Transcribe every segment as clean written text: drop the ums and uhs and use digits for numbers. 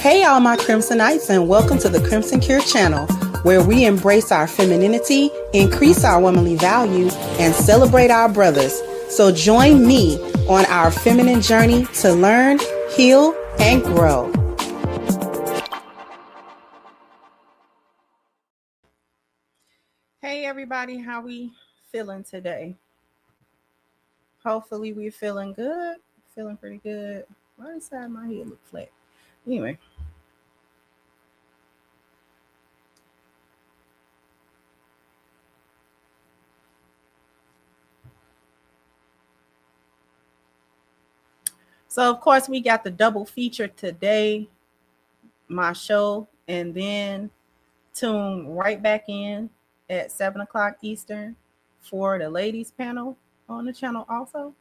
Hey, all my Crimsonites, and welcome to the Crimson Cure channel, where we embrace our femininity, increase our womanly value, and celebrate our brothers. So join me on our feminine journey to learn, heal, and grow. Hey, everybody, how we feeling today? Hopefully we're feeling good, feeling pretty good. Why does side of my head look flat? Anyway. So, of course, we got the double feature today, my show, and then tune right back in at 7 o'clock Eastern for the ladies panel on the channel also.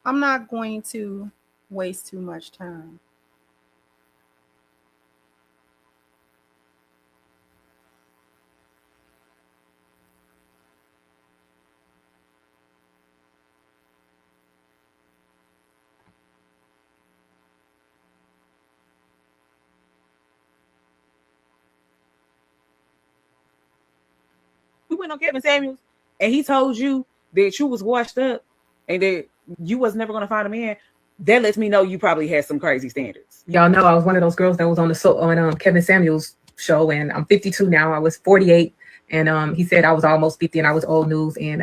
I'm not going to waste too much time. You went on Kevin Samuels and he told you that you was washed up and that you was never going to find a man, that lets me know you probably had some crazy standards. Y'all know I was one of those girls that was on the Kevin Samuels show, and I'm 52 now. I was 48, and he said I was almost 50 and I was old news. And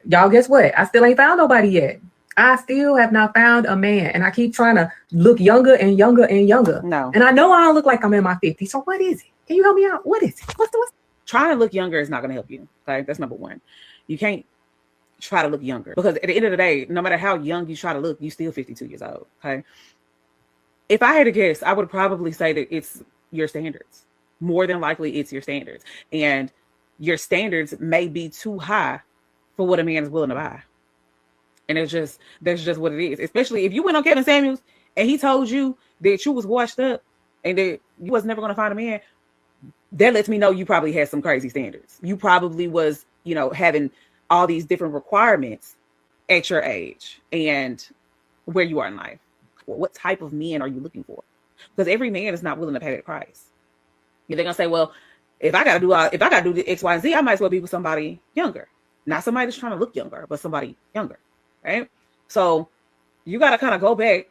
y'all, guess what? I still ain't found nobody yet. I still have not found a man, and I keep trying to look younger and younger and younger. No. And I know I don't look like I'm in my 50s. So what is it? Can you help me out? What is it? What's Trying to look younger is not going to help you. Okay, that's number one. You can't try to look younger, because at the end of the day, no matter how young you try to look, you still 52 years old. Okay. If I had to guess, I would probably say that it's your standards. More than likely, it's your standards, and your standards may be too high for what a man is willing to buy. And that's just what it is. Especially if you went on Kevin Samuels and he told you that you was washed up and that you was never going to find a man, that lets me know you probably had some crazy standards. You probably was, having all these different requirements at your age and where you are in life. What type of men are you looking for? Because every man is not willing to pay that price. They're gonna say, well, if I gotta do the X, Y, and Z, I might as well be with somebody younger. Not somebody that's trying to look younger, but somebody younger. Right? So you gotta kind of go back.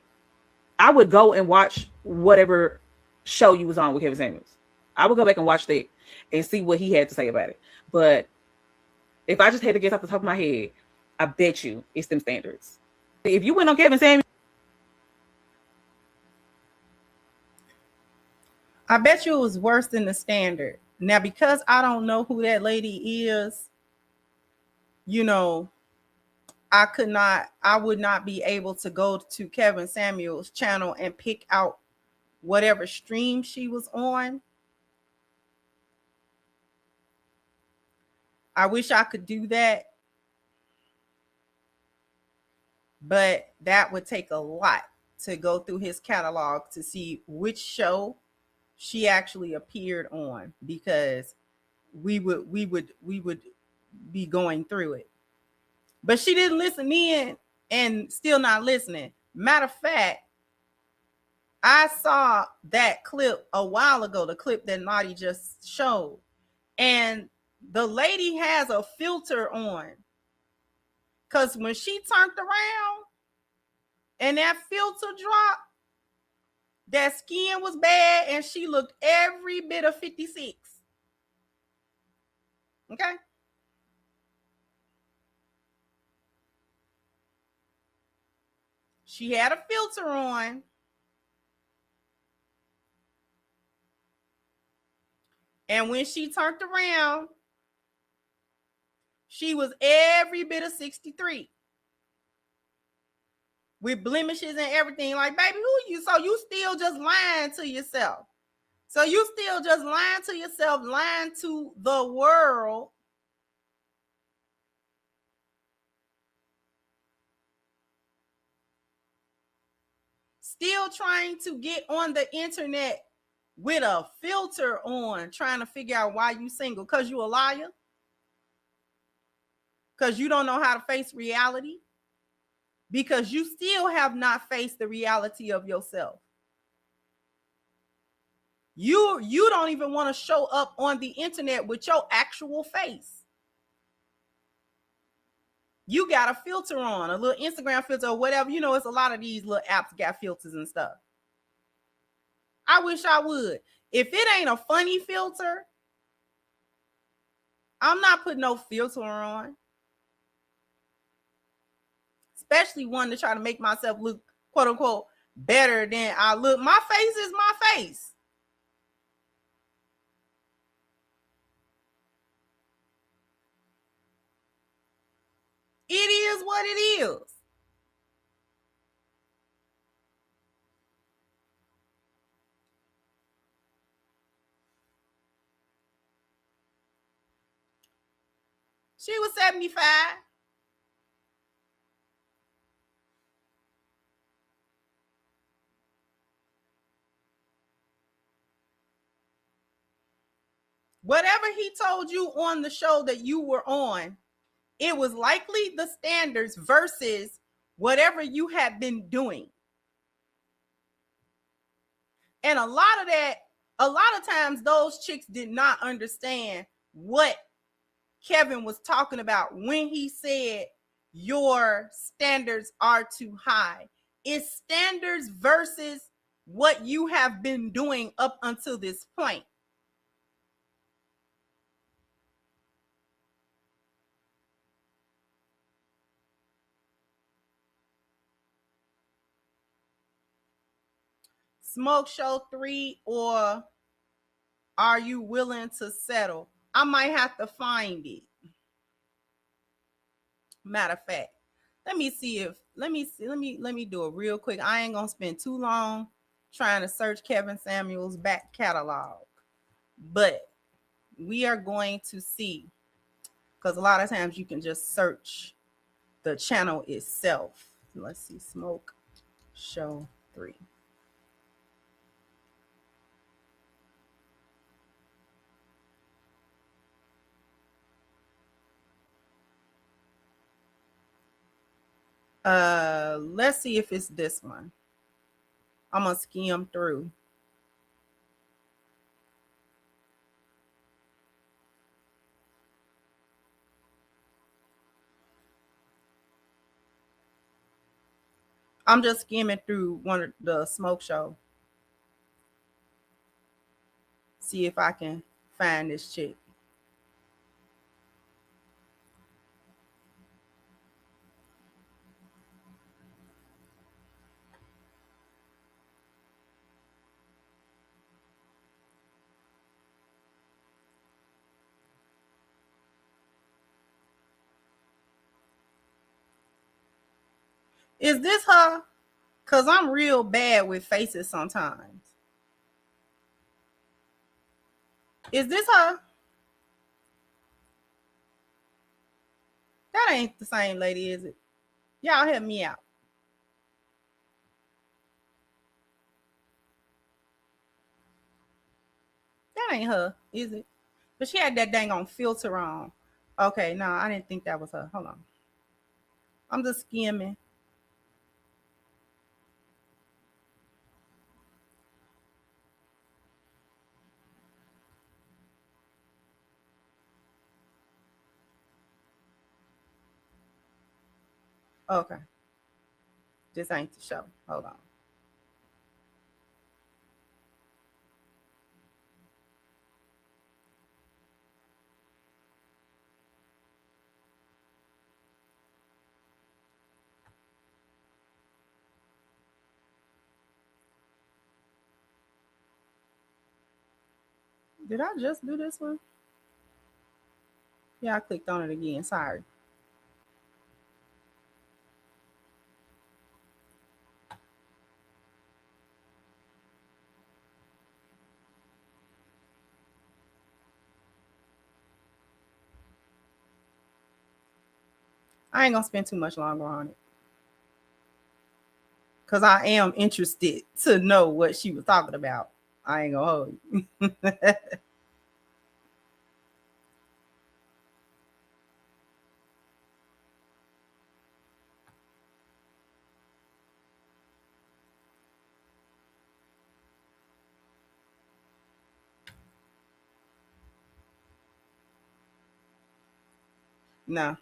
I would go and watch whatever show you was on with Kevin Samuels. I would go back and watch that and see what he had to say about it. But if I just had to guess off the top of my head, I bet you it's them standards. If you went on Kevin Samuels, I bet you it was worse than the standard. Now, because I don't know who that lady is, I would not be able to go to Kevin Samuels' channel and pick out whatever stream she was on. I wish I could do that, but that would take a lot to go through his catalog to see which show she actually appeared on, because we would be going through it. But she didn't listen in and still not listening. Matter of fact, I saw that clip a while ago, the clip that Naughty just showed, and the lady has a filter on, because when she turned around and that filter dropped, that skin was bad and she looked every bit of 56. Okay? She had a filter on. And when she turned around, she was every bit of 63. With blemishes and everything. Like, baby, who you? So you still just lying to yourself. So you still just lying to yourself, lying to the world. Still trying to get on the internet with a filter on, trying to figure out why you single, because you a liar. because you don't know how to face reality, because you still have not faced the reality of yourself. You don't even want to show up on the internet with your actual face. You got a filter on, a little Instagram filter or whatever. You know, it's a lot of these little apps got filters and stuff. I wish I would. If it ain't a funny filter, I'm not putting no filter on. Especially one to try to make myself look, quote unquote, better than I look. My face is my face. It is what it is. She was 75. Whatever he told you on the show that you were on, it was likely the standards versus whatever you had been doing. And a lot of times those chicks did not understand what Kevin was talking about when he said your standards are too high. It's standards versus what you have been doing up until this point. Smoke Show 3 or Are You Willing to Settle? I might have to find it. Matter of fact, let me do it real quick. I ain't gonna spend too long trying to search Kevin Samuels' back catalog, but we are going to see, because a lot of times you can just search the channel itself. Let's see, Smoke Show 3. Let's see if it's this one. I'm gonna skim through. I'm just skimming through one of the Smoke Show. See if I can find this chick. Is this her? Because I'm real bad with faces sometimes. Is this her? That ain't the same lady, is it? Y'all help me out. That ain't her, is it? But she had that dang on filter on. Okay, no, I didn't think that was her. Hold on. I'm just skimming. Okay. This ain't the show. Hold on. Did I just do this one? Yeah, I clicked on it again. Sorry. I ain't gonna spend too much longer on it, because I am interested to know what she was talking about. I ain't gonna hold you. No.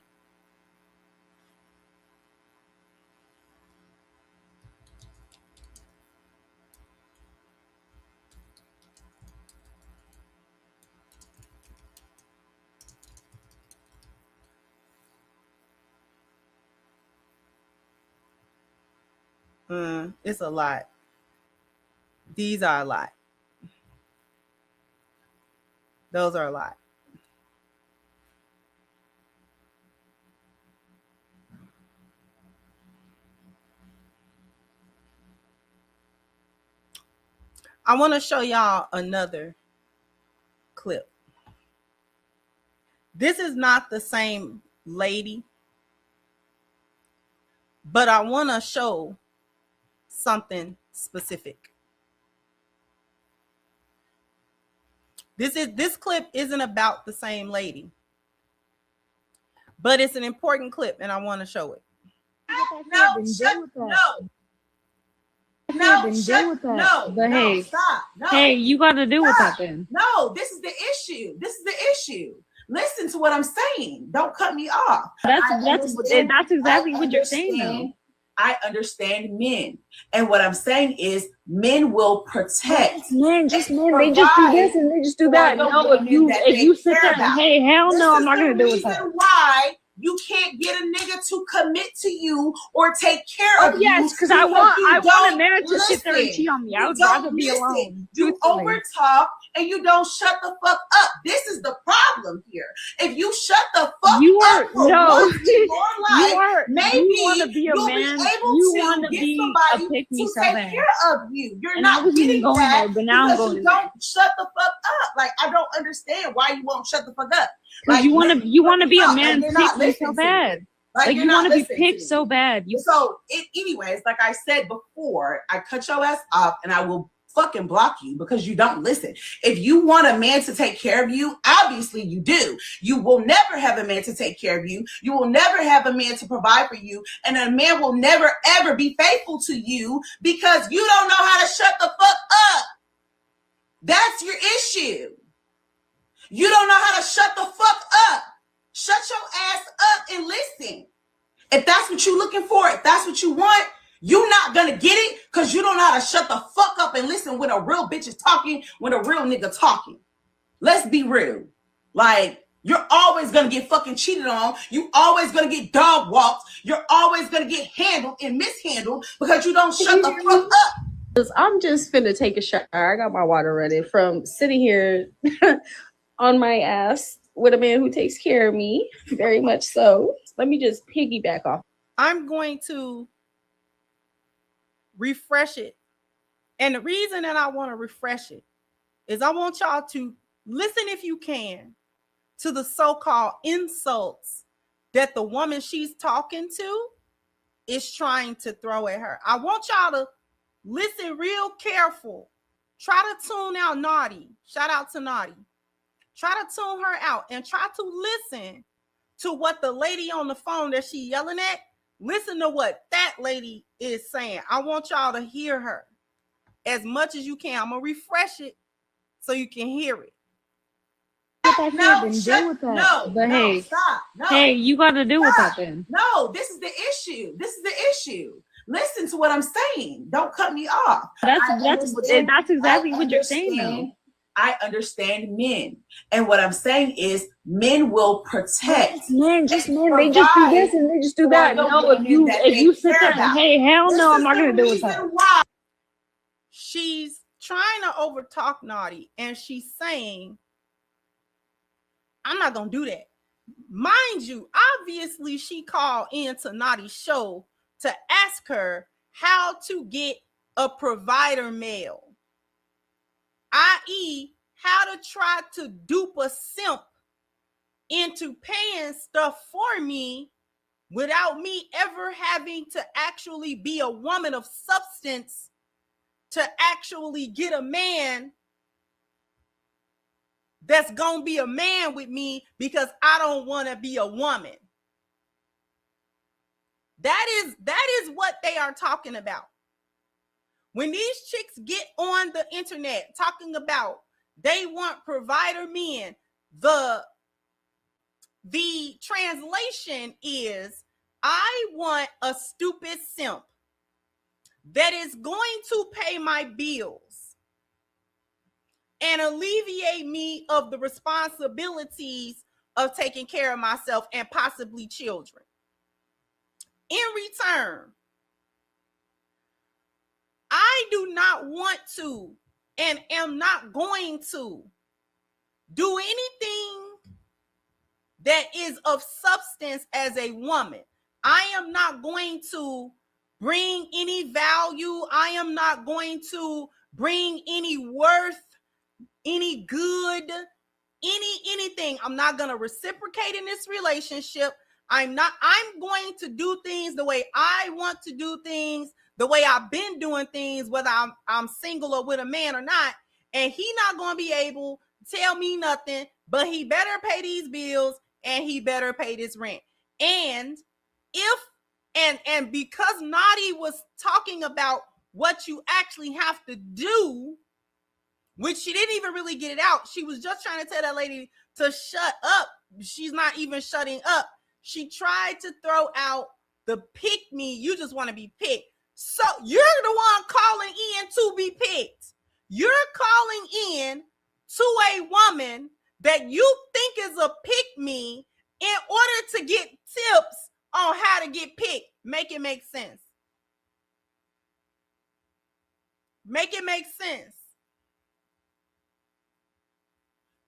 It's a lot. These are a lot. Those are a lot. I want to show y'all another clip. This is not the same lady, but I want to show something specific. This clip isn't about the same lady, but it's an important clip and I want to show it. But hey, stop. No. Hey, you got to deal with that then. No, this is the issue. Listen to what I'm saying. Don't cut me off. That's exactly what you're saying, though. I understand men, and what I'm saying is men will protect. Men, just men. They just do this and they just do that. No, if you sit there and hey, hell no, I'm not gonna do it. Why you can't get a nigga to commit to you or take care of you? Yes, because I want a man to sit there and cheat on me. I would rather be alone. You over talk and you don't shut the fuck up. This is the problem here. If you shut the fuck up for once in your life, maybe you want to be a you'll man. be able You to want to get be somebody a pick me to so take bad. care of you. You're And not I wasn't getting even going that there, but now I'm because going you there. don't shut the fuck up. Like, I don't understand why you won't shut the fuck up. Because Like, you want to be a man you're not pick me so listening to bad. me. Like you want to be picked so bad. Anyways, like I said before, I cut your ass off and I will fucking block you because you don't listen. If you want a man to take care of you, obviously you do. You will never have a man to take care of you. You will never have a man to provide for you. And a man will never, ever be faithful to you because you don't know how to shut the fuck up. That's your issue. You don't know how to shut the fuck up. Shut your ass up and listen. If that's what you're looking for, if that's what you want, you're not gonna get it because you don't know how to shut the fuck up and listen when a real bitch is talking, when a real nigga talking. Let's be real. Like, you're always gonna get fucking cheated on. You always gonna get dog walked. You're always gonna get handled and mishandled because you don't shut the fuck up. I'm just finna take a shower. I got my water ready from sitting here on my ass with a man who takes care of me, very much so. Let me just piggyback off. I'm going to refresh it. And the reason that I want to refresh it is I want y'all to listen, if you can, to the so-called insults that the woman she's talking to is trying to throw at her. I want y'all to listen real careful. Try to tune out Naughty. Shout out to Naughty. Try to tune her out and try to listen to what the lady on the phone that she yelling at, listen to what that lady is saying. I want y'all to hear her as much as you can. I'm going to refresh it so you can hear it. But hey, stop. No. Hey, you got to deal with that then. No, this is the issue. Listen to what I'm saying. Don't cut me off. That's exactly what you're saying, though. I understand men. And what I'm saying is men will protect. Men, just men. They just do this and they just do that. No, if you sit there and hey, hell no, I'm not going to do it. She's trying to overtalk Naughty and she's saying, I'm not going to do that. Mind you, obviously she called into Naughty's show to ask her how to get a provider male, i.e., how to try to dupe a simp into paying stuff for me without me ever having to actually be a woman of substance to actually get a man that's gonna be a man with me because I don't want to be a woman. That is what they are talking about. When these chicks get on the internet talking about they want provider men, the the translation is, I want a stupid simp that is going to pay my bills and alleviate me of the responsibilities of taking care of myself and possibly children. In return, I do not want to and am not going to do anything that is of substance as a woman. I am not going to bring any value. I am not going to bring any worth, any good, anything. I'm not going to reciprocate in this relationship. I'm going to do things the way I want to do things, the way I've been doing things, whether I'm single or with a man or not. And he not going to be able to tell me nothing, but he better pay these bills and he better pay this rent. And because Nadi was talking about what you actually have to do, which she didn't even really get it out. She was just trying to tell that lady to shut up. She's not even shutting up. She tried to throw out the pick me. You just want to be picked. So you're the one calling in to be picked. You're calling in to a woman that you think is a pick me in order to get tips on how to get picked. Make it make sense. Make it make sense.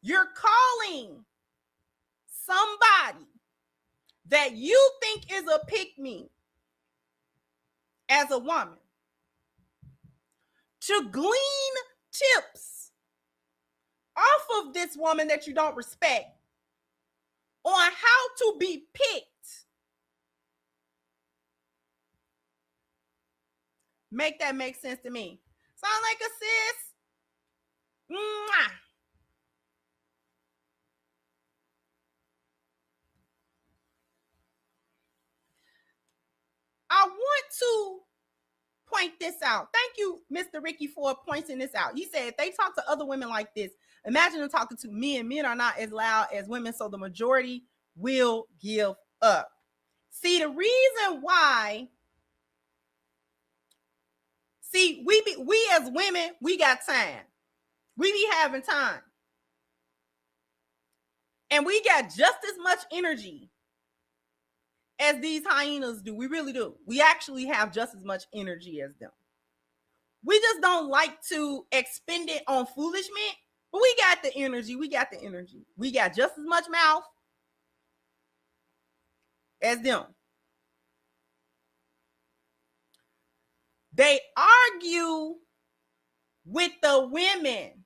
You're calling somebody that you think is a pick me as a woman to glean tips off of this woman that you don't respect on how to be picked. Make that make sense to me. Sound like a sis? Mwah. I want to point this out. Thank you, Mr. Ricky, for pointing this out. He said, if they talk to other women like this, imagine them talking to men. Men are not as loud as women, so the majority will give up. See, the reason why, we as women, we got time. We be having time. And we got just as much energy as these hyenas do. We really do. We actually have just as much energy as them. We just don't like to expend it on foolishness, but we got the energy. We got the energy. We got just as much mouth as them. They argue with the women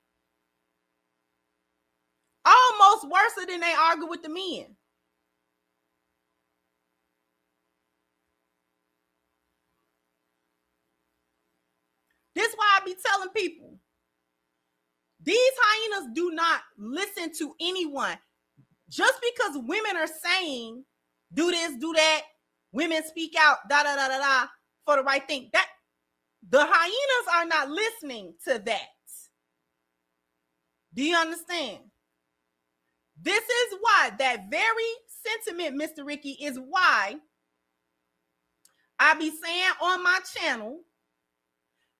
almost worse than they argue with the men. This is why I be telling people, these hyenas do not listen to anyone. Just because women are saying, do this, do that, women speak out, for the right thing. That the hyenas are not listening to that. Do you understand? This is why, that very sentiment, Mr. Ricky, is why I be saying on my channel,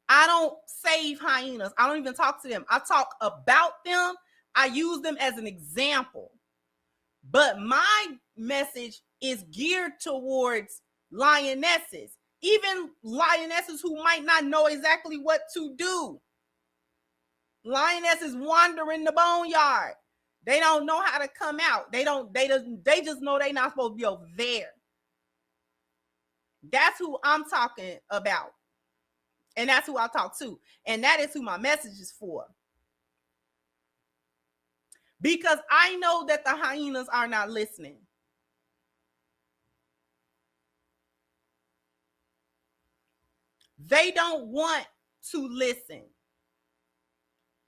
I don't save hyenas. I don't even talk to them. I talk about them. I use them as an example. But my message is geared towards lionesses, even lionesses who might not know exactly what to do. Lionesses wander in the boneyard. They don't know how to come out. They just know they're not supposed to be over there. That's who I'm talking about. And that's who I talk to. And that is who my message is for. Because I know that the hyenas are not listening. They don't want to listen.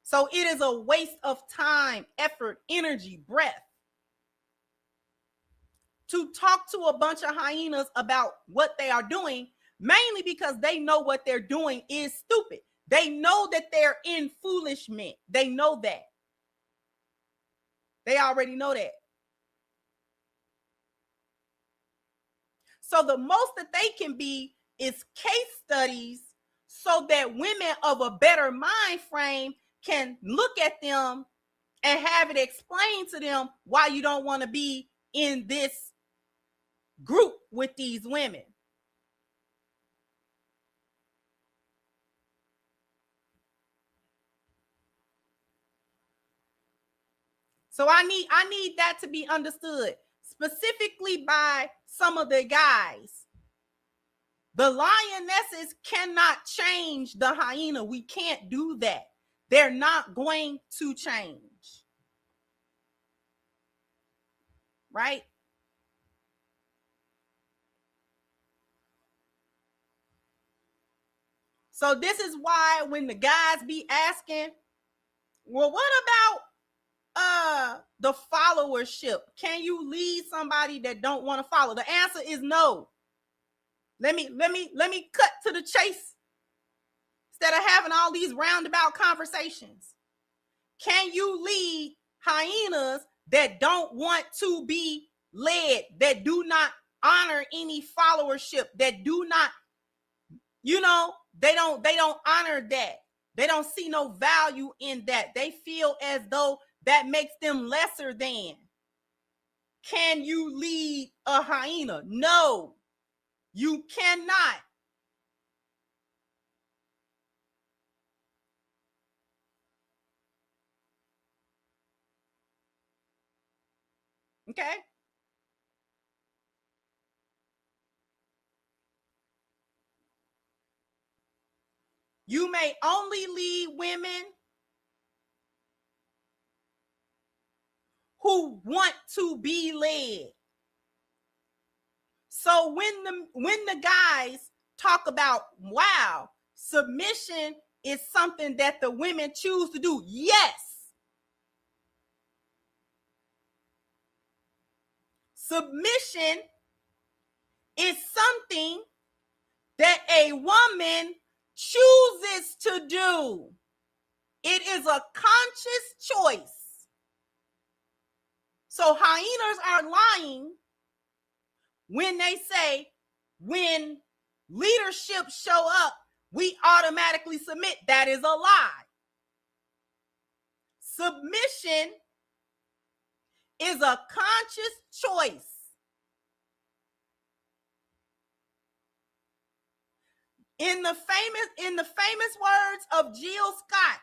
So it is a waste of time, effort, energy, breath to talk to a bunch of hyenas about what they are doing, mainly because they know what they're doing is stupid. They know that they're in foolishness. They know that. They already know that. So the most that they can be is case studies so that women of a better mind frame can look at them and have it explained to them why you don't want to be in this group with these women. So I need that to be understood, specifically by some of the guys. The lionesses cannot change the hyena. We can't do that. They're not going to change. Right? So this is why when the guys be asking, well, what about the followership? Can you lead somebody that don't want to follow? The answer is no. Let me cut to the chase instead of having all these roundabout conversations. Can you lead hyenas that don't want to be led, that do not honor any followership, that do not, they don't honor that. They don't see no value in that. They feel as though that makes them lesser than. Can you lead a hyena? No, you cannot. Okay? You may only lead women who want to be led. So when the guys talk about, wow, submission is something that the women choose to do. Yes. Submission is something that a woman chooses to do. It is a conscious choice. So hyenas are lying when they say, when leadership show up, we automatically submit. That is a lie. Submission is a conscious choice. In the famous words of Jill Scott,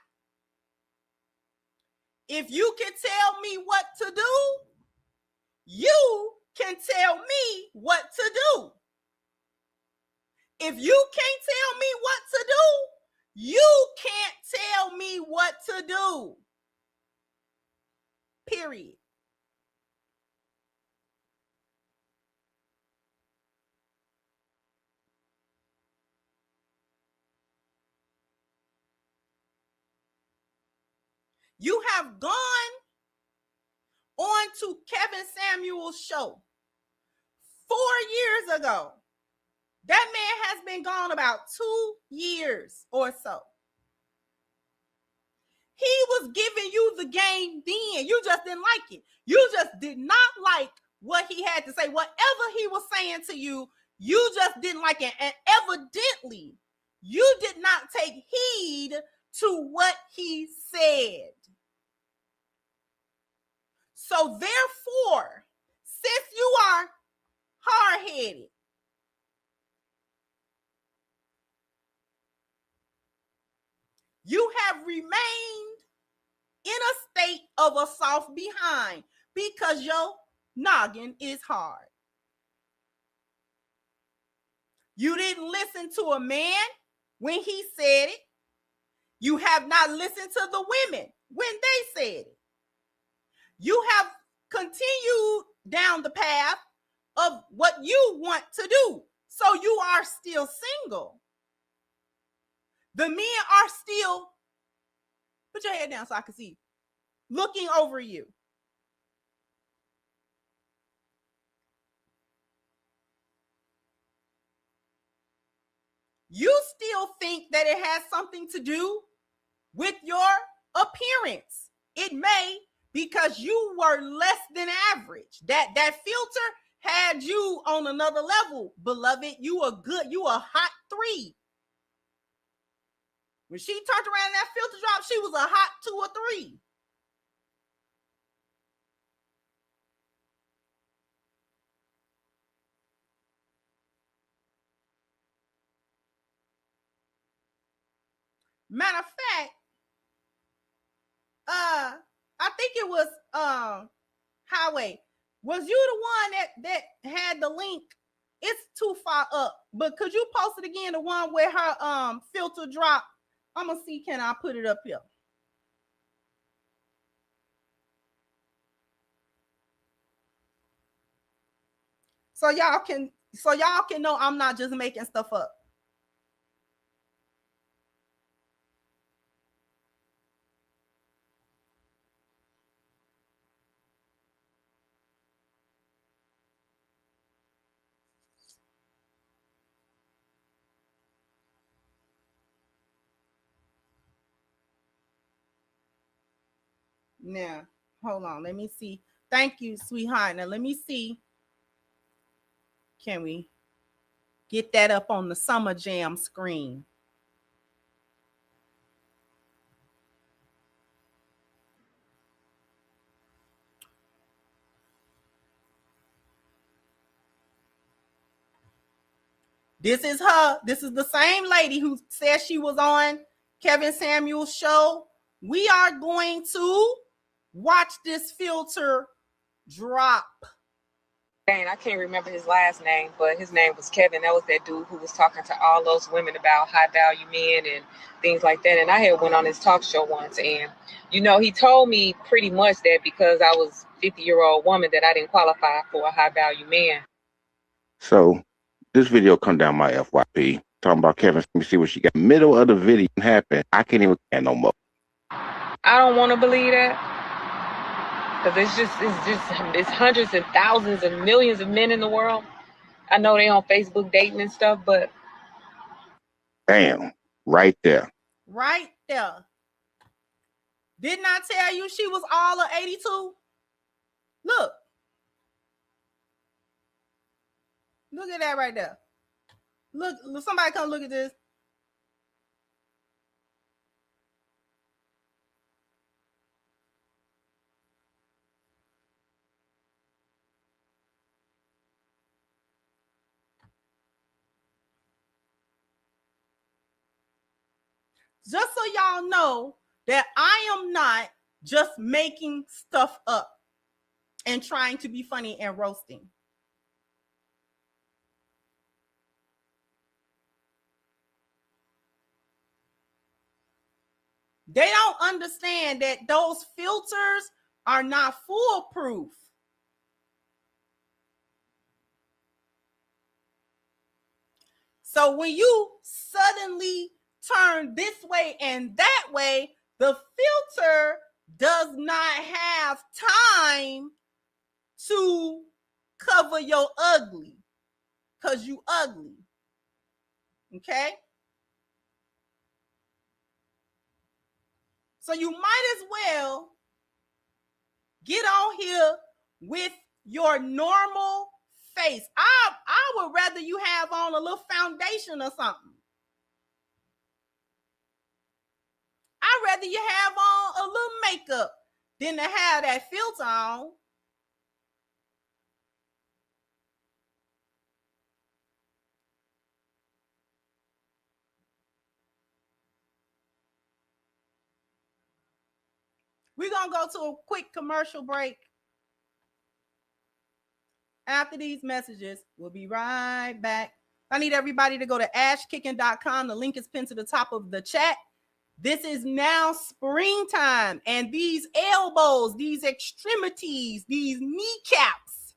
if you can tell me what to do, you can tell me what to do. If you can't tell me what to do, you can't tell me what to do. Period. You have gone on to Kevin Samuel's show 4 years ago. That man has been gone about 2 years or so. He was giving you the game then. You just didn't like it. You just did not like what he had to say. Whatever he was saying to you, you just didn't like it. And evidently, you did not take heed to what he said. So therefore, since you are hard-headed, you have remained in a state of a soft behind because your noggin is hard. You didn't listen to a man when he said it. You have not listened to the women when they said it. You have continued down the path of what you want to do. So you are still single. The men are still, put your head down so I can see, looking over you. You still think that it has something to do with your appearance. It may, because you were less than average. That filter had you on another level, beloved. You a hot 3. When she turned around that filter drop, she was a hot 2 or 3. Matter of fact, I think it was Highway. Was you the one that had the link? It's too far up, but could you post it again? The one where her filter drop. I'm gonna see, can I put it up here? So y'all can know I'm not just making stuff up. Now, hold on. Let me see. Thank you, sweetheart. Now, let me see. Can we get that up on the Summer Jam screen? This is her. This is the same lady who said she was on Kevin Samuel's show. We are going to watch this filter drop. I can't remember his last name, but his name was Kevin. That was that dude who was talking to all those women about high value men and things like that. And I had went on his talk show once, and he told me pretty much that because I was a 50-year-old woman that I didn't qualify for a high value man. So this video come down my FYP talking about Kevin. Let me see what she got. Middle of the video happened. I can't even stand no more. I don't want to believe that. Because it's hundreds and thousands and millions of men in the world. I know they on Facebook dating and stuff, but damn, right there. Right there. Didn't I tell you she was all of 82? Look. Look at that right there. Look, somebody come look at this. Just so y'all know that I am not just making stuff up and trying to be funny and roasting. They don't understand that those filters are not foolproof. So when you suddenly turn this way and that way, the filter does not have time to cover your ugly, because you ugly. Okay? So you might as well get on here with your normal face. I would rather you have on a little foundation or something. I'd rather you have on a little makeup than to have that filter on. We're going to go to a quick commercial break. After these messages, we'll be right back. I need everybody to go to ashkicking.com. The link is pinned to the top of the chat. This is now springtime, and these elbows, these extremities, these kneecaps,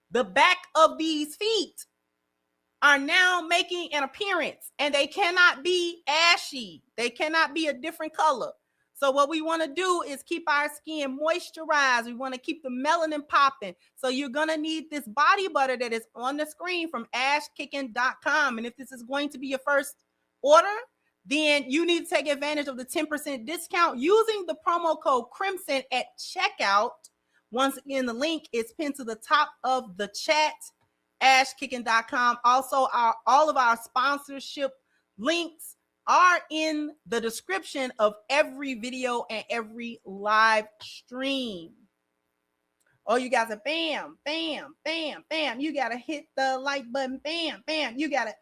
the back of these feet are now making an appearance, and they cannot be ashy. They cannot be a different color. So what we want to do is keep our skin moisturized. We want to keep the melanin popping. So you're going to need this body butter that is on the screen from ashkicking.com. And if this is going to be your first order, then you need to take advantage of the 10% discount using the promo code Crimson at checkout. Once again, the link is pinned to the top of the chat, ashkicking.com. Also, all of our sponsorship links are in the description of every video and every live stream. Oh, you guys are bam, bam, bam, bam. You got to hit the like button. Bam, bam. You got to,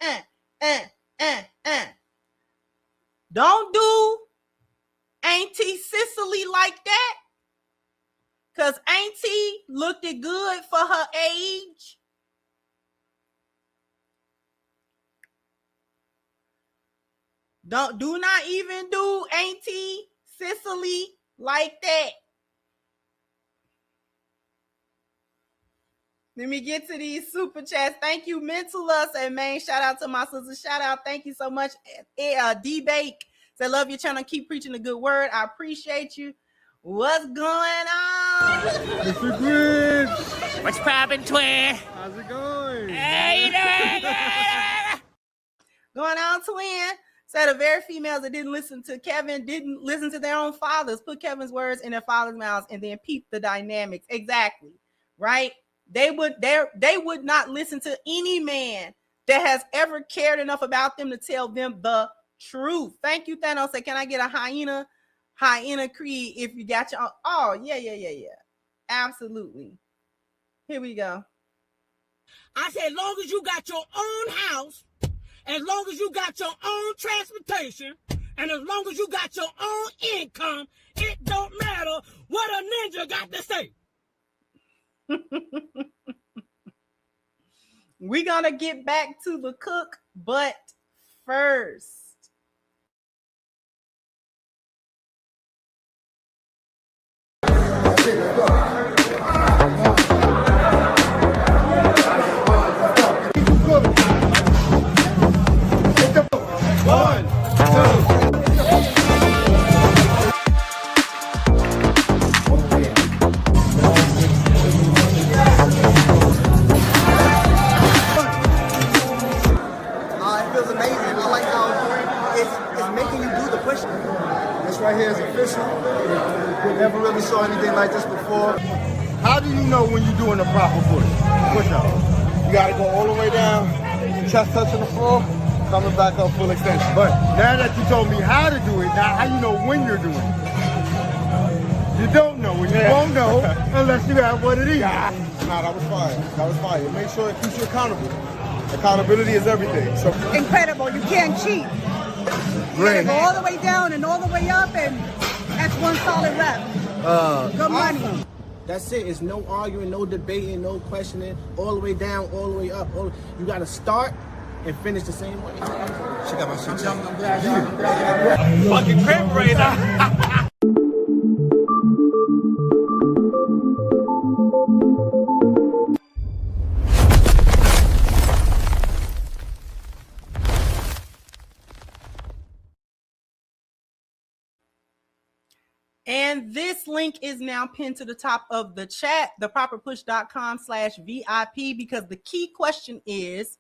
Don't do Auntie Cicely like that. Because Auntie looked it good for her age. Do not even do Auntie Cicely like that. Let me get to these super chats. Thank you, Mental Us and man. Shout out to my sister. Shout out. Thank you so much. D-Bake. I love your channel. Keep preaching the good word. I appreciate you. What's going on? Mr. Grid. What's poppin', twin? How's it going? Hey, you doing? Going on, twin. Said the very females that didn't listen to Kevin didn't listen to their own fathers. Put Kevin's words in their father's mouths and then peep the dynamics. Exactly. Right? They would not listen to any man that has ever cared enough about them to tell them the truth. Thank you, Thanos. Say, can I get a hyena creed if you got your own? Oh, yeah. Absolutely. Here we go. I said, as long as you got your own house, as long as you got your own transportation, and as long as you got your own income, it don't matter what a ninja got to say. We're going to get back to the cook, but first. One, two. It feels amazing. I like how it's making you do the push. This right here is official. Never really saw anything like this before. How do you know when you're doing a proper push up? You gotta go all the way down, chest touching the floor, coming back up full extension. But now that you told me how to do it, now how you know when you're doing it? You don't know, and you won't know unless you have what it is. Nah, that was fine. That was fine. It makes sure it keeps you accountable. Accountability is everything. So incredible. You can't cheat. great. You go all the way down and all the way up, and that's one solid rep. Good money. That's it. It's no arguing, no debating, no questioning. All the way down, all the way up. You got to start and finish the same way. She got my shit. I'm glad. Fucking crib raiser. And this link is now pinned to the top of the chat, theproperpush.com/VIP, because the key question is,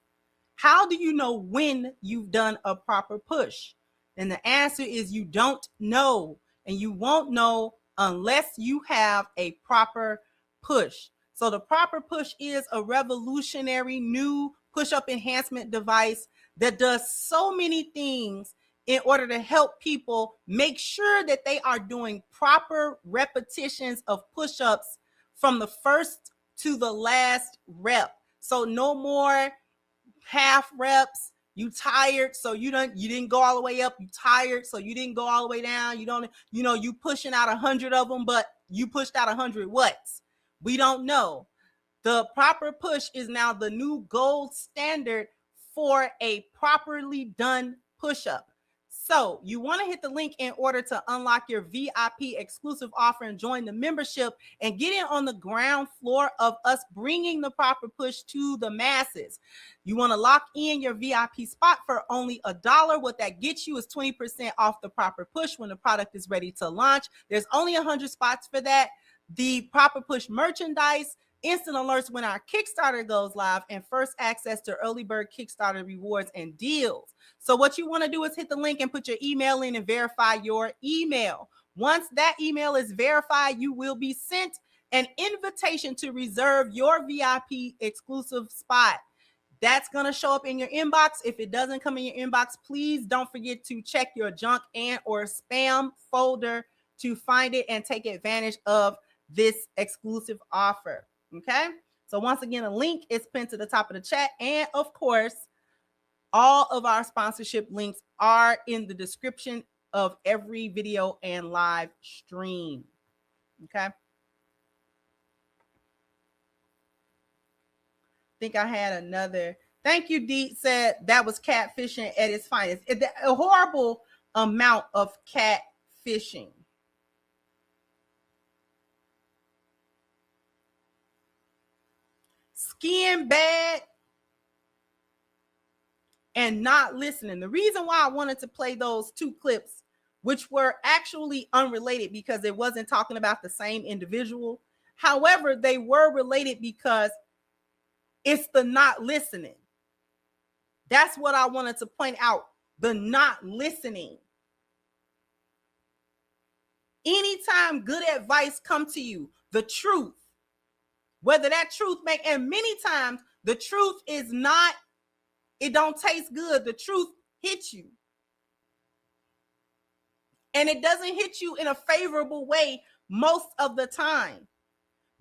how do you know when you've done a proper push? And the answer is you don't know, and you won't know unless you have a proper push. So the proper push is a revolutionary new push-up enhancement device that does so many things in order to help people make sure that they are doing proper repetitions of push-ups from the first to the last rep. So no more half reps. You tired, so you didn't go all the way up. You tired, so you didn't go all the way down. You pushing out 100 of them, but you pushed out 100 watts. We don't know. The proper push is now the new gold standard for a properly done push-up. So you want to hit the link in order to unlock your VIP exclusive offer and join the membership and get in on the ground floor of us bringing the proper push to the masses. You want to lock in your VIP spot for only $1. What that gets you is 20% off the proper push when the product is ready to launch. There's only 100 spots for that. The proper push merchandise, instant alerts when our Kickstarter goes live, and first access to early bird Kickstarter rewards and deals. So what you want to do is hit the link and put your email in and verify your email. Once that email is verified, you will be sent an invitation to reserve your VIP exclusive spot. That's going to show up in your inbox. If it doesn't come in your inbox, please don't forget to check your junk and or spam folder to find it and take advantage of this exclusive offer. Okay? So once again, a link is pinned to the top of the chat. And of course, all of our sponsorship links are in the description of every video and live stream. Okay? Think I had another. Thank you, Deet said that was catfishing at its finest. A horrible amount of catfishing. Skin bad and not listening. The reason why I wanted to play those two clips, which were actually unrelated because it wasn't talking about the same individual. However, they were related because it's the not listening. That's what I wanted to point out. The not listening. Anytime good advice comes to you, the truth, whether that truth and many times the truth is not, it don't taste good. The truth hits you. And it doesn't hit you in a favorable way most of the time.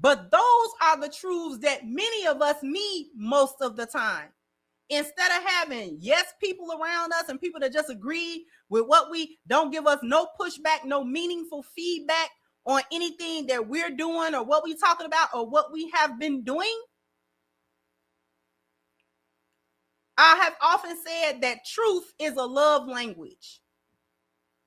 But those are the truths that many of us need most of the time. Instead of having yes people around us and people that just agree with what we don't give us no pushback, no meaningful feedback on anything that we're doing or what we're talking about or what we have been doing. I have often said that truth is a love language.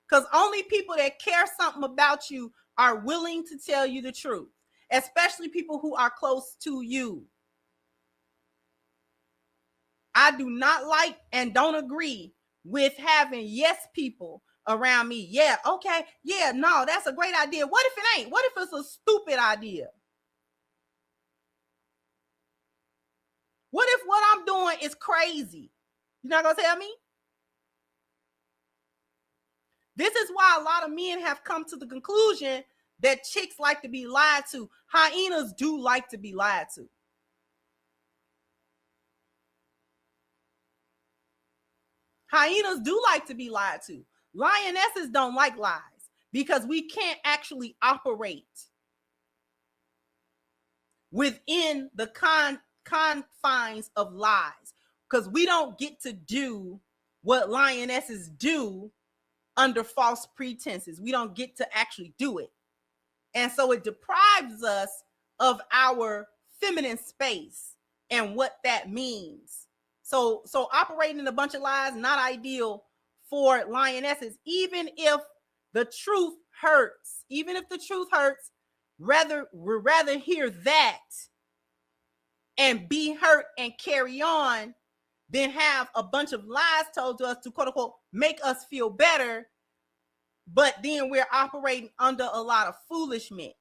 Because only people that care something about you are willing to tell you the truth, especially people who are close to you. I do not like and don't agree with having yes people around me. Yeah, okay. Yeah, no, that's a great idea. What if it ain't? What if it's a stupid idea? What if what I'm doing is crazy? You're not going to tell me? This is why a lot of men have come to the conclusion that chicks like to be lied to. Hyenas do like to be lied to. Hyenas do like to be lied to. Lionesses don't like lies because we can't actually operate within the confines of lies because we don't get to do what lionesses do under false pretenses. We don't get to actually do it. And so it deprives us of our feminine space and what that means. So operating in a bunch of lies, not ideal for lionesses, even if the truth hurts, we'd rather hear that and be hurt and carry on than have a bunch of lies told to us to quote unquote make us feel better. But then we're operating under a lot of foolishness.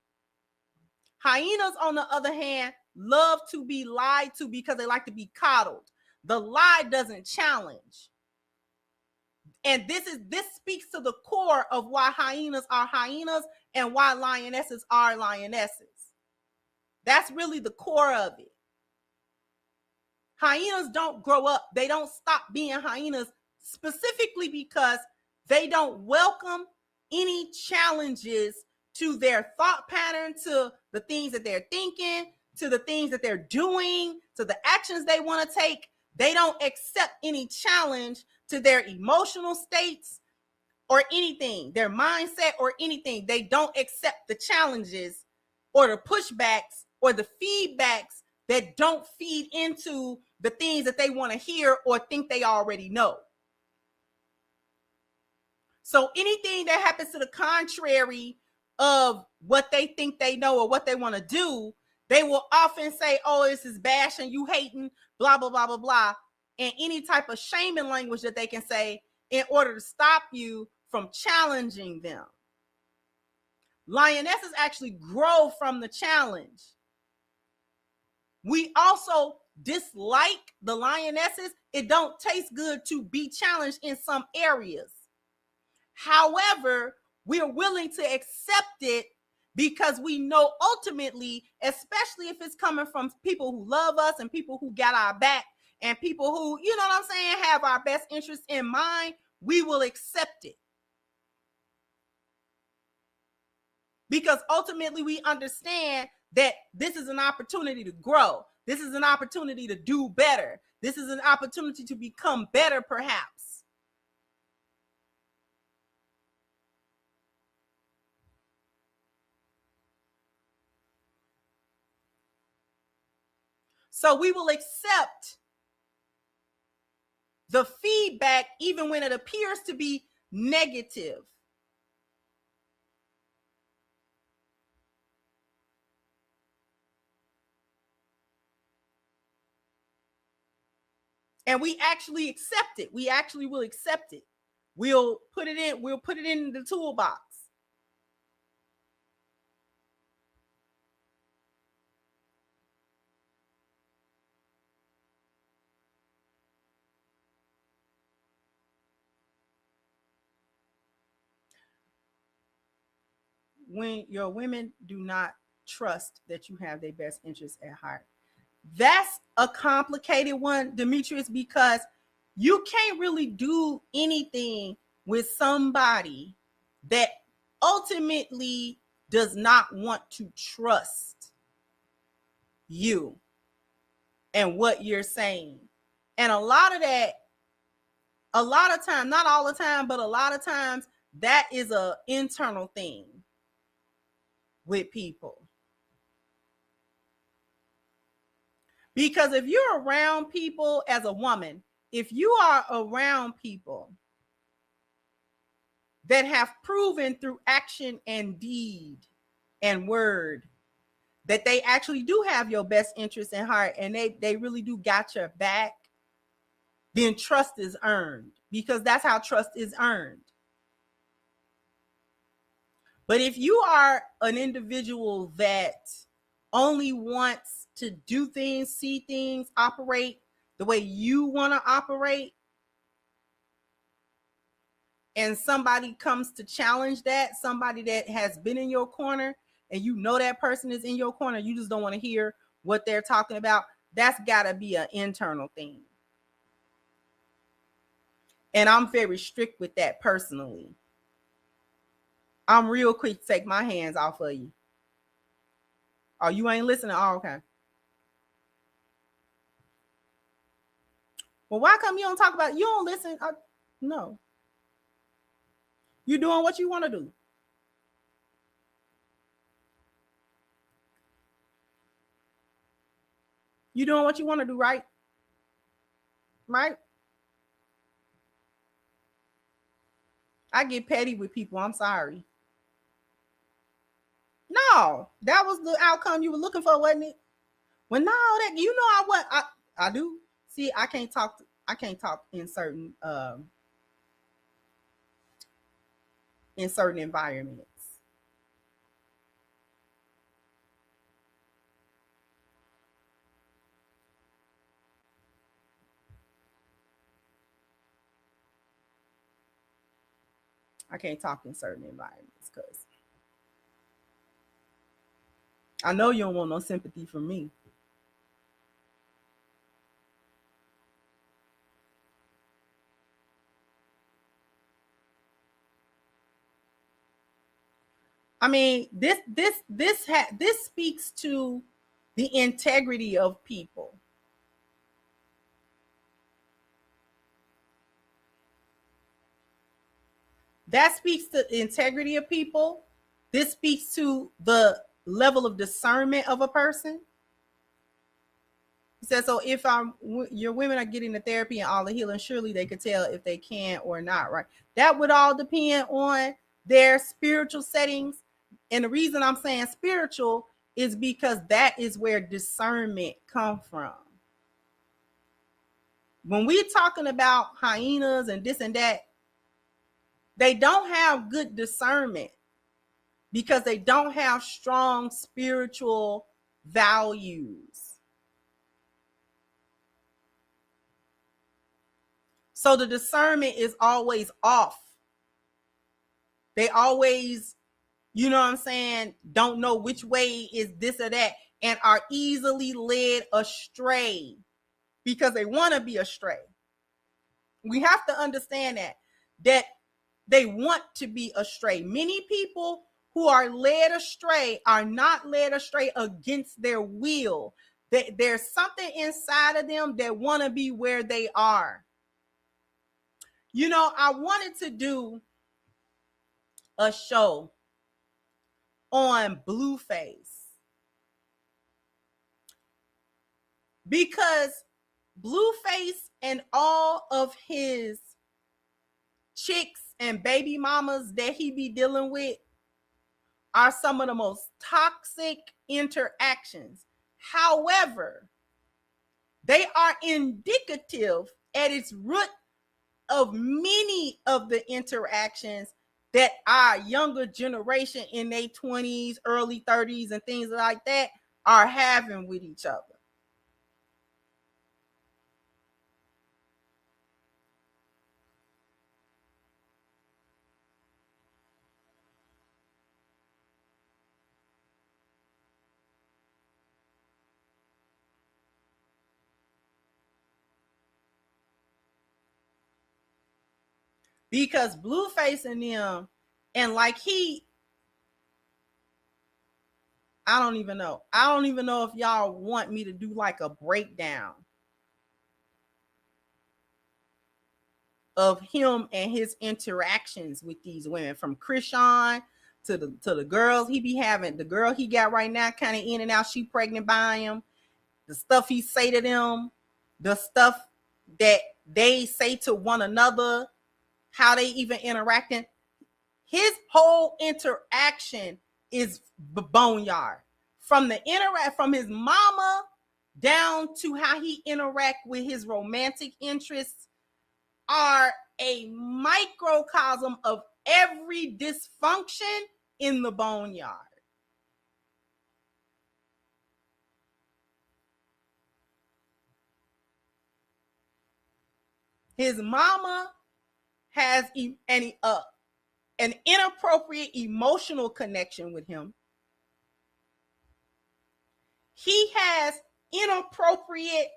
Hyenas, on the other hand, love to be lied to because they like to be coddled. The lie doesn't challenge. And this speaks to the core of why hyenas are hyenas and why lionesses are lionesses. That's really the core of it. Hyenas don't grow up. They don't stop being hyenas specifically because they don't welcome any challenges to their thought pattern, to the things that they're thinking, to the things that they're doing, to the actions they want to take. They don't accept any challenge to their emotional states or anything, their mindset or anything. They don't accept the challenges or the pushbacks or the feedbacks that don't feed into the things that they want to hear or think they already know. So anything that happens to the contrary of what they think they know or what they want to do, they will often say, oh, this is bashing, you hating, blah, blah, blah, blah, blah. And any type of shaming language that they can say in order to stop you from challenging them. Lionesses actually grow from the challenge. We also dislike the lionesses. It don't taste good to be challenged in some areas. However, we're willing to accept it because we know ultimately, especially if it's coming from people who love us and people who got our back and people who, you know what I'm saying, have our best interests in mind, we will accept it. Because ultimately we understand that this is an opportunity to grow. This is an opportunity to do better. This is an opportunity to become better, perhaps. So we will accept the feedback even when it appears to be negative. And we actually accept it. We actually will accept it. We'll put it in the toolbox. When your women do not trust that you have their best interests at heart. That's a complicated one, Demetrius, because you can't really do anything with somebody that ultimately does not want to trust you and what you're saying. And a lot of time, not all the time, but a lot of times, that is an internal thing with people. Because if you're around people as a woman, if you are around people that have proven through action and deed and word that they actually do have your best interest in heart and they really do got your back, then trust is earned, because that's how trust is earned. But if you are an individual that only wants to do things, see things, operate the way you want to operate, and somebody comes to challenge that, somebody that has been in your corner, and you know that person is in your corner, you just don't want to hear what they're talking about, that's got to be an internal thing. And I'm very strict with that personally. I'm real quick to take my hands off of you. Oh, you ain't listening? Oh, okay. Well, why come you don't talk about, you don't listen? No. You're doing what you want to do. You're doing what you want to do, right? Right? I get petty with people. I'm sorry. No, that was the outcome you were looking for, wasn't it? Well, no, that you know I do. See, I can't talk in certain environments. I can't talk in certain environments because I know you don't want no sympathy from me. I mean, this speaks to the integrity of people. That speaks to the integrity of people. This speaks to the level of discernment of a person. He says, so if your women are getting the therapy and all the healing, surely they could tell if they can or not, right? That would all depend on their spiritual settings. And the reason I'm saying spiritual is because that is where discernment comes from. When we're talking about hyenas and this and that, they don't have good discernment because they don't have strong spiritual values. So the discernment is always off. They always You know what I'm saying? Don't know which way is this or that, and are easily led astray because they want to be astray. We have to understand that they want to be astray. Many people who are led astray are not led astray against their will. There's something inside of them that want to be where they are. You know, I wanted to do a show on Blueface because Blueface and all of his chicks and baby mamas that he be dealing with are some of the most toxic interactions. However, they are indicative at its root of many of the interactions that our younger generation in their 20s, early 30s, and things like that are having with each other. Because Blueface and them, and like I don't even know if y'all want me to do like a breakdown of him and his interactions with these women, from Krishan to the girls he be having. The girl he got right now, kind of in and out, she pregnant by him. The stuff he say to them, the stuff that they say to one another, how they even interacting. His whole interaction is boneyard. From his mama down to how he interact with his romantic interests are a microcosm of every dysfunction in the boneyard. His mama has an inappropriate emotional connection with him. He has inappropriate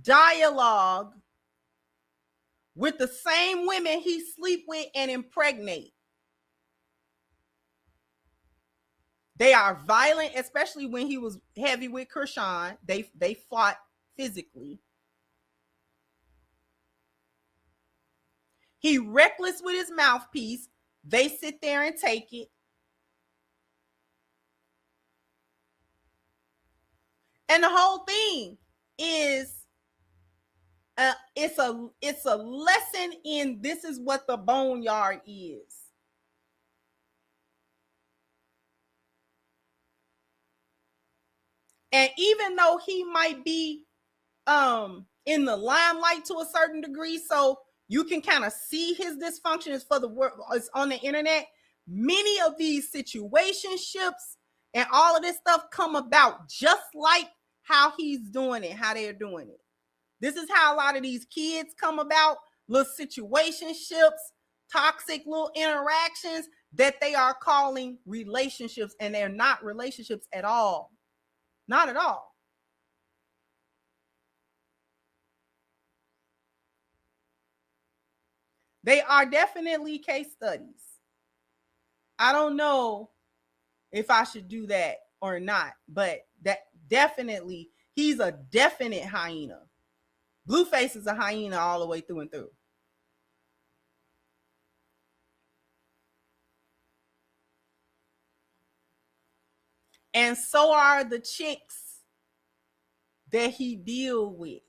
dialogue with the same women he sleep with and impregnate. They are violent, especially when he was heavy with Krishan. They fought physically. He reckless with his mouthpiece. They sit there and take it. And the whole thing is it's a lesson in this is what the boneyard is. And even though he might be in the limelight to a certain degree, so you can kind of see his dysfunctions for the work is on the internet, many of these situationships and all of this stuff come about just like how he's doing it, how they're doing it. This is how a lot of these kids come about, little situationships, toxic little interactions that they are calling relationships, and they're not relationships at all. Not at all. They are definitely case studies. I don't know if I should do that or not, but that definitely, he's a definite hyena. Blueface is a hyena all the way through and through. And so are the chicks that he deal with.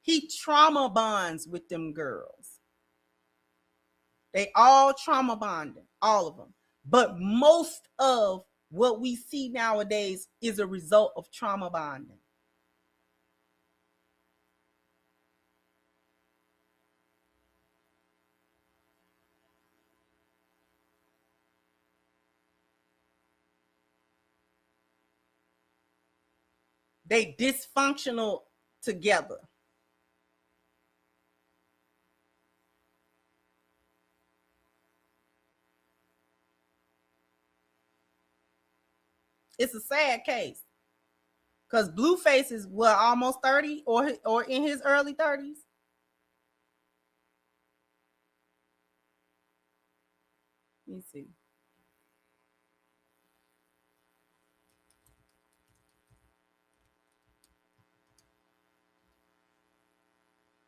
He trauma bonds with them girls. They all trauma bonding, all of them. But most of what we see nowadays is a result of trauma bonding. They dysfunctional together. It's a sad case. Because Blueface is what, almost 30 or in his early 30s? Let me see.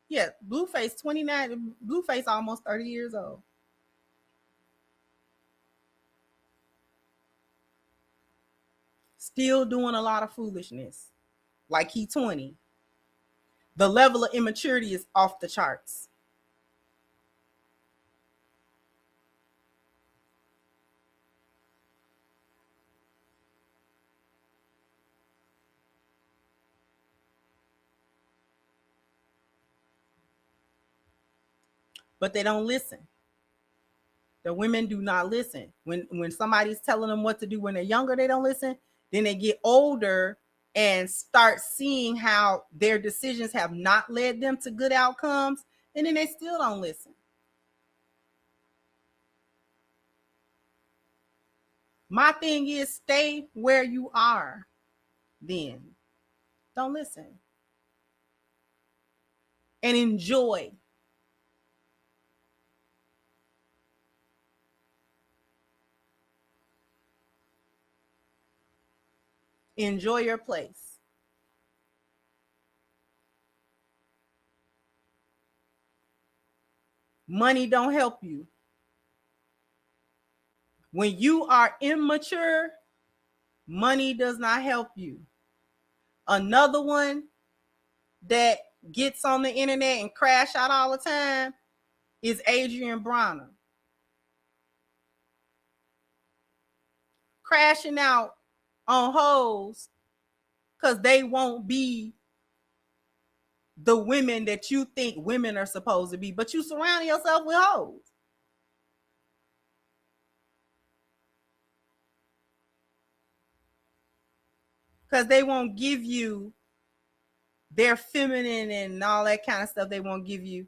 Yeah, Blueface 29. Blueface almost 30 years old. Still doing a lot of foolishness. Like he 20. The level of immaturity is off the charts. But they don't listen. The women do not listen. When somebody's telling them what to do when they're younger, they don't listen. Then they get older and start seeing how their decisions have not led them to good outcomes, and then they still don't listen. My thing is, stay where you are. Then don't listen and enjoy. Enjoy your place. Money don't help you. When you are immature, money does not help you. Another one that gets on the internet and crash out all the time is Adrian Bronner. Crashing out on hoes because they won't be the women that you think women are supposed to be, but you surround yourself with hoes. Because they won't give you their feminine and all that kind of stuff. They won't give you.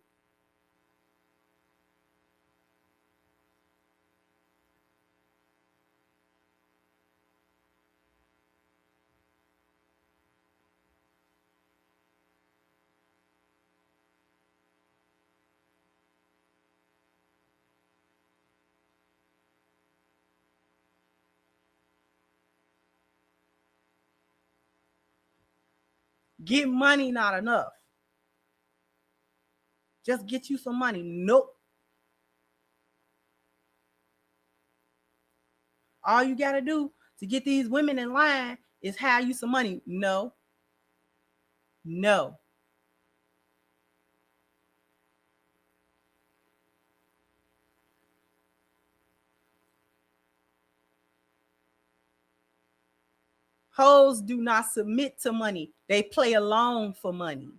Get money not enough. Just get you some money. Nope. All you got to do to get these women in line is have you some money. No. No. Hoes do not submit to money. They play along for money.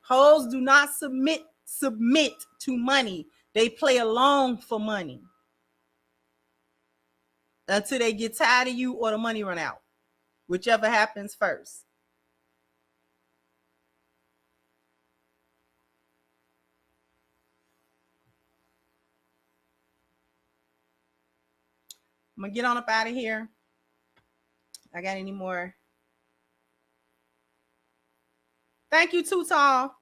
Hoes do not submit to money. They play along for money until they get tired of you or the money run out, whichever happens first. I'm gonna get on up out of here. I got any more? Thank you, Too Tall,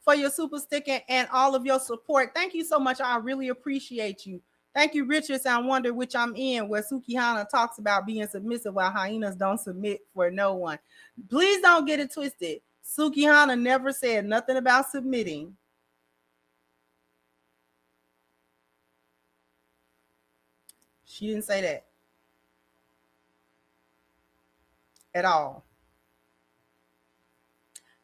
for your super sticker and all of your support. Thank you so much. I really appreciate you. Thank you, Richards. I Wonder Which I'm In, where Sukihana talks about being submissive while hyenas don't submit for no one. Please don't get it twisted. Sukihana never said nothing about submitting. She didn't say that at all.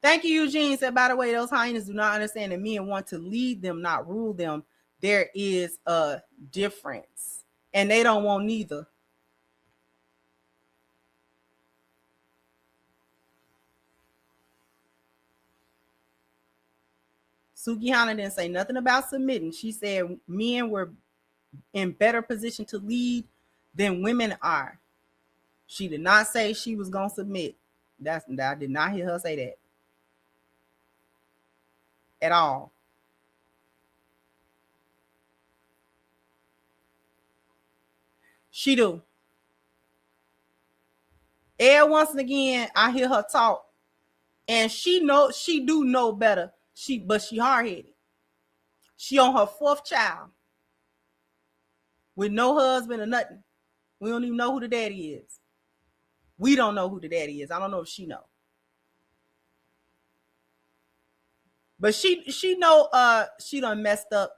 Thank you, Eugene. Said, by the way, those hyenas do not understand that men want to lead them, not rule them. There is a difference. And they don't want neither. Sukihana didn't say nothing about submitting. She said men were in better position to lead than women are. She did not say she was going to submit. I did not hear her say that at all. She do. Every once and again, I hear her talk, and she do know better. But she hard-headed. She on her 4th child with no husband or nothing. We don't even know who the daddy is. We don't know who the daddy is. I don't know if she know. But she know she done messed up.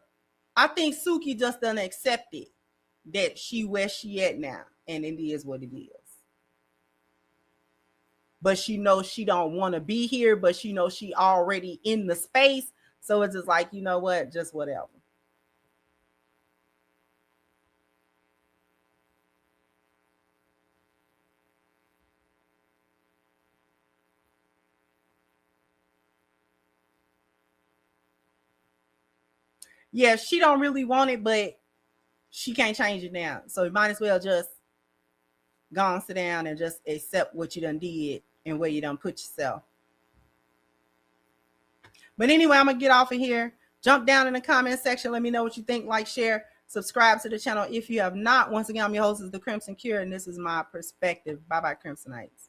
I think Suki just done accepted that she where she at now, and it is what it is. But she knows she don't want to be here, but she knows she already in the space. So it's just like, you know what, just whatever. Yeah, she don't really want it, but she can't change it now. So you might as well just go and sit down and just accept what you done did and where you done put yourself. But anyway, I'm going to get off of here. Jump down in the comment section. Let me know what you think. Like, share, subscribe to the channel if you have not. Once again, I'm your host, is the Crimson Cure, and this is my perspective. Bye-bye, Crimsonites.